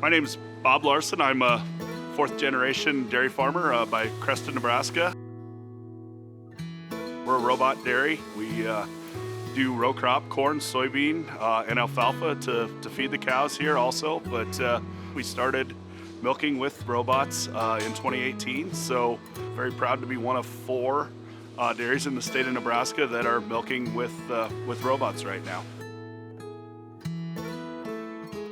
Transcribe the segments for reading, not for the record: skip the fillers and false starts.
My name's Bob Larson. I'm a fourth generation dairy farmer by Creston, Nebraska. We're a robot dairy. We do row crop, corn, soybean, and alfalfa to feed the cows here also. But we started milking with robots in 2018. So very proud to be one of 4 dairies in the state of Nebraska that are milking with robots right now.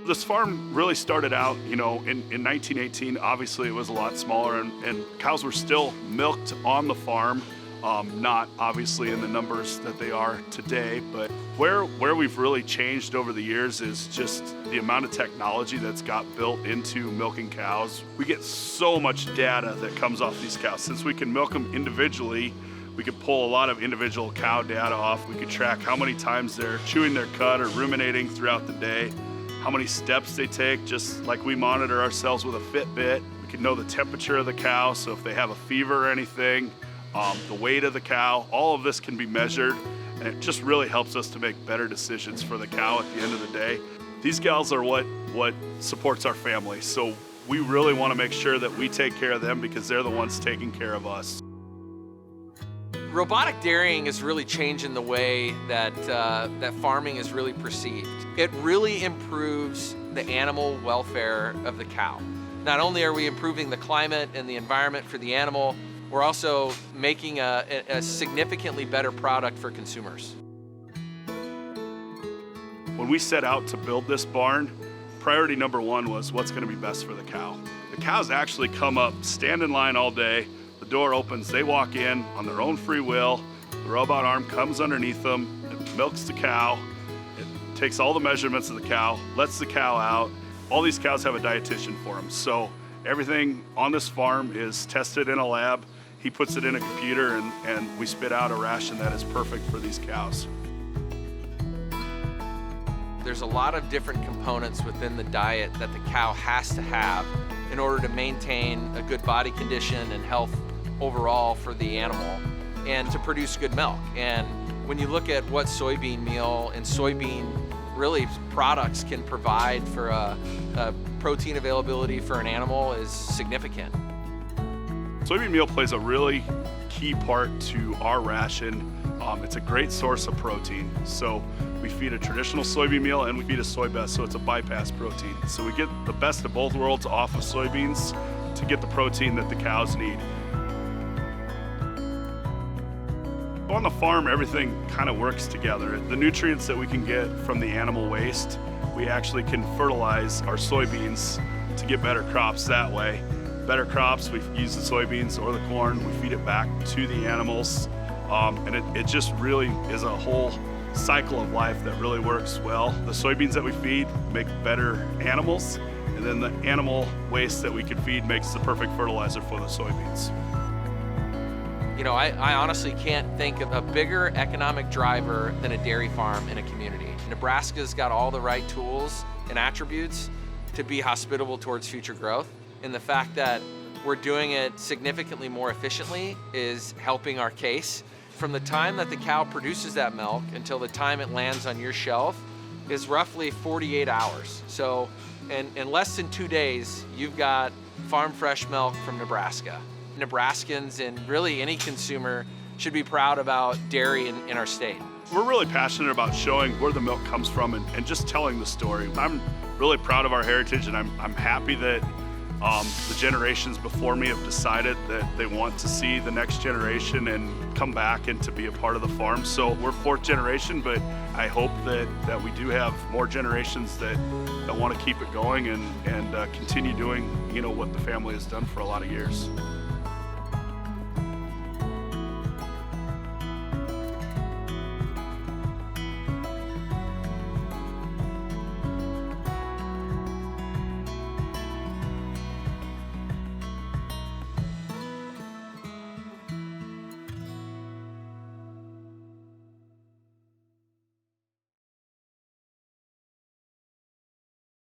This farm really started out, in 1918. Obviously it was a lot smaller and cows were still milked on the farm, not obviously in the numbers that they are today, but where we've really changed over the years is just the amount of technology that's got built into milking cows. We get so much data that comes off these cows. Since we can milk them individually, we could pull a lot of individual cow data off. We could track how many times they're chewing their cud or ruminating throughout the day, how many steps they take, just like we monitor ourselves with a Fitbit. We can know the temperature of the cow, so if they have a fever or anything, the weight of the cow, all of this can be measured, and it just really helps us to make better decisions for the cow at the end of the day. These gals are what supports our family, so we really want to make sure that we take care of them because they're the ones taking care of us. Robotic dairying is really changing the way that farming is really perceived. It really improves the animal welfare of the cow. Not only are we improving the climate and the environment for the animal, we're also making a significantly better product for consumers. When we set out to build this barn, priority number 1 was what's going to be best for the cow. The cows actually come up, stand in line all day. The door opens, they walk in on their own free will. The robot arm comes underneath them, it milks the cow, it takes all the measurements of the cow, lets the cow out. All these cows have a dietitian for them. So everything on this farm is tested in a lab. He puts it in a computer and we spit out a ration that is perfect for these cows. There's a lot of different components within the diet that the cow has to have in order to maintain a good body condition and health overall for the animal and to produce good milk. And when you look at what soybean meal and soybean really products can provide for a protein availability for an animal is significant. Soybean meal plays a really key part to our ration. It's a great source of protein. So we feed a traditional soybean meal and we feed a soy best, so it's a bypass protein. So we get the best of both worlds off of soybeans to get the protein that the cows need. On the farm, everything kind of works together. The nutrients that we can get from the animal waste, we actually can fertilize our soybeans to get better crops that way. Better crops, we use the soybeans or the corn, we feed it back to the animals. And it just really is a whole cycle of life that really works well. The soybeans that we feed make better animals, and then the animal waste that we can feed makes the perfect fertilizer for the soybeans. I honestly can't think of a bigger economic driver than a dairy farm in a community. Nebraska's got all the right tools and attributes to be hospitable towards future growth, and the fact that we're doing it significantly more efficiently is helping our case. From the time that the cow produces that milk until the time it lands on your shelf is roughly 48 hours. So in less than 2 days, you've got farm fresh milk from Nebraska. Nebraskans and really any consumer should be proud about dairy in our state. We're really passionate about showing where the milk comes from and just telling the story. I'm really proud of our heritage, and I'm happy that the generations before me have decided that they want to see the next generation and come back and to be a part of the farm. So we're 4th generation, but I hope that we do have more generations that want to keep it going and continue doing what the family has done for a lot of years.